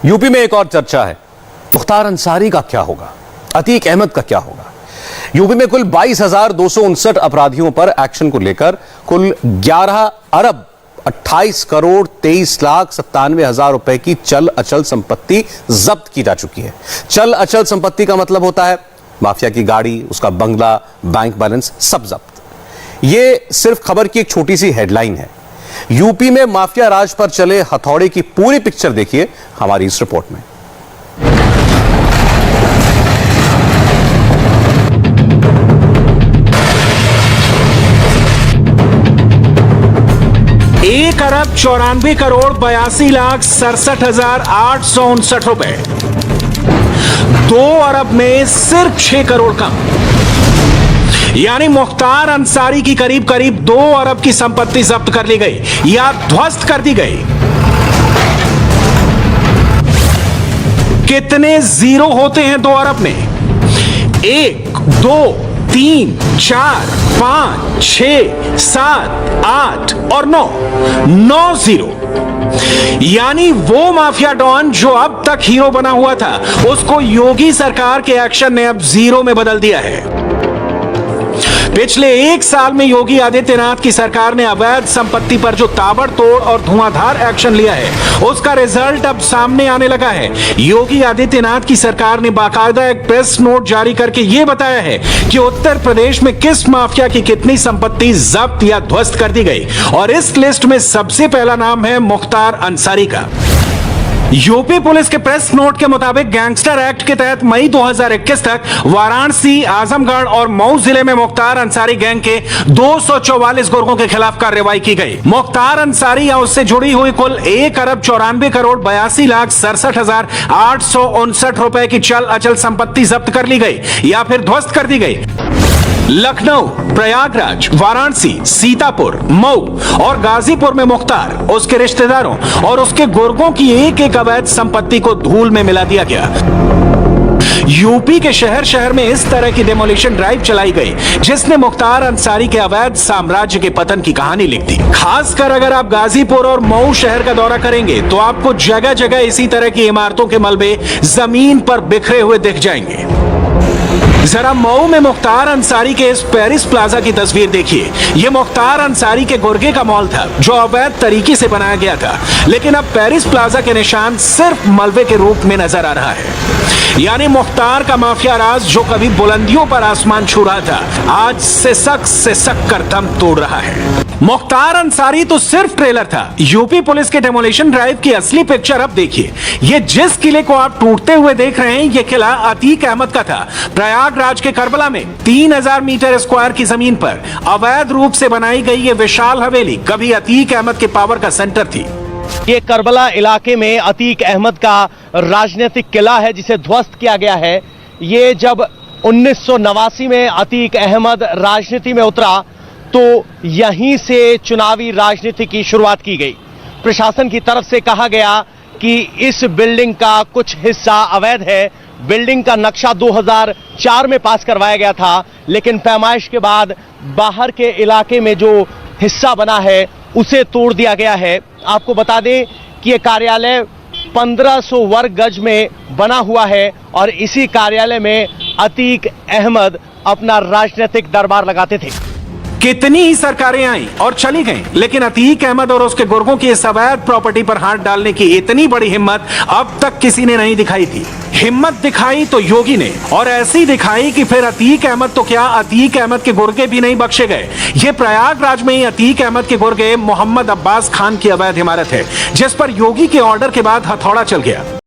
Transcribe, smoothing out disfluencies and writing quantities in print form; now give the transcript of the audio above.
UP में एक और चर्चा है, मुख्तार अंसारी का क्या होगा, अतीक अहमद का क्या होगा। यूपी में कुल 22,259 अपराधियों पर एक्शन को लेकर कुल 11 अरब 28 करोड़ 23 लाख 97 हजार रुपए की चल अचल संपत्ति जब्त की जा चुकी है। चल अचल संपत्ति का मतलब होता है माफिया की गाड़ी, उसका बंगला, बैंक बैलेंस सब जब्त। यह सिर्फ खबर की एक छोटी सी हेडलाइन है। यूपी में माफिया राज पर चले हथौड़े की पूरी पिक्चर देखिए हमारी इस रिपोर्ट में। एक अरब 94 करोड़ 82 लाख 67,859 रुपए, 2 अरब में सिर्फ 6 करोड़ कम, यानी मुख्तार अंसारी की करीब करीब 2 अरब की संपत्ति जब्त कर ली गई या ध्वस्त कर दी गई। कितने जीरो होते हैं 2 अरब में? 1, 2, 3, 4, 5, 6, 7, 8 और 9 जीरो। यानी वो माफिया डॉन जो अब तक हीरो बना हुआ था, उसको योगी सरकार के एक्शन ने अब जीरो में बदल दिया है। पिछले 1 साल में योगी आदित्यनाथ की सरकार ने अवैध संपत्ति पर जो ताबड़तोड़ और धुआंधार एक्शन लिया है, उसका रिजल्ट अब सामने आने लगा है। योगी आदित्यनाथ की सरकार ने बाकायदा एक प्रेस नोट जारी करके यह बताया है कि उत्तर प्रदेश में किस माफिया की कितनी संपत्ति जब्त या ध्वस्त कर दी गई, और इस लिस्ट में सबसे पहला नाम है मुख्तार अंसारी का। यूपी पुलिस के प्रेस नोट के मुताबिक गैंगस्टर एक्ट के तहत मई 2021 तक वाराणसी, आजमगढ़ और मऊ जिले में मुख्तार अंसारी गैंग के 244 गुर्गों के खिलाफ कार्रवाई की गई। मुख्तार अंसारी या उससे जुड़ी हुई कुल 1 अरब 94 करोड़ 82 लाख 67,859 रुपए की चल अचल संपत्ति जब्त कर ली गई या फिर ध्वस्त कर दी गई। लखनऊ, प्रयागराज, वाराणसी, सीतापुर, मऊ और गाजीपुर में मुख्तार, उसके रिश्तेदारों और उसके गुर्गों की एक एक अवैध संपत्ति को धूल में मिला दिया गया। यूपी के शहर शहर में इस तरह की डेमोलिशन ड्राइव चलाई गई जिसने मुख्तार अंसारी के अवैध साम्राज्य के पतन की कहानी लिख दी। खासकर अगर आप गाजीपुर और मऊ शहर का दौरा करेंगे तो आपको जगह जगह इसी तरह की इमारतों के मलबे जमीन पर बिखरे हुए दिख जाएंगे। जरा मऊ में मुख्तार अंसारी के इस पेरिस प्लाजा की तस्वीर देखिए। यह मुख्तार अंसारी के गुर्गे का मॉल था जो अवैध तरीके से बनाया गया था, लेकिन अब पेरिस प्लाजा के निशान सिर्फ मलबे के रूप में नजर आ रहा है। यानी मुख्तार का माफिया राज जो कभी बुलंदियों पर आसमान छू रहा था, आज सिसक कर दम तोड़ रहा है। मुख्तार अंसारी तो सिर्फ ट्रेलर था। यूपी पुलिस के डेमोलिशन ड्राइव की असली पिक्चर अब देखिए। ये जिस किले को आप टूटते हुए देख रहे हैं, ये किला अतीक अहमद का था। प्रयागराज के करबला में 3000 मीटर स्क्वायर की जमीन पर अवैध रूप से बनाई गई ये विशाल हवेली कभी अतीक अहमद के पावर का सेंटर थी। ये करबला इलाके में अतीक अहमद का राजनीतिक किला है जिसे ध्वस्त किया गया है। ये जब 1989 में अतीक अहमद राजनीति में उतरा तो यहीं से चुनावी राजनीति की शुरुआत की गई। प्रशासन की तरफ से कहा गया कि इस बिल्डिंग का कुछ हिस्सा अवैध है। बिल्डिंग का नक्शा 2004 में पास करवाया गया था, लेकिन पैमाइश के बाद बाहर के इलाके में जो हिस्सा बना है उसे तोड़ दिया गया है। आपको बता दें कि यह कार्यालय 1500 वर्ग गज में बना हुआ है और इसी कार्यालय में अतीक अहमद अपना राजनीतिक दरबार लगाते थे। कितनी ही सरकारें आई और चली गईं, लेकिन अतीक अहमद और उसके गुर्गों की इस अवैध प्रॉपर्टी पर हाथ डालने की इतनी बड़ी हिम्मत अब तक किसी ने नहीं दिखाई थी। हिम्मत दिखाई तो योगी ने, और ऐसी दिखाई कि फिर अतीक अहमद तो क्या, अतीक अहमद के गुर्गे भी नहीं बख्शे गए। ये प्रयागराज में ही अतीक अहमद के गुर्गे मोहम्मद अब्बास खान की अवैध इमारत है जिस पर योगी के ऑर्डर के बाद हथौड़ा चल गया।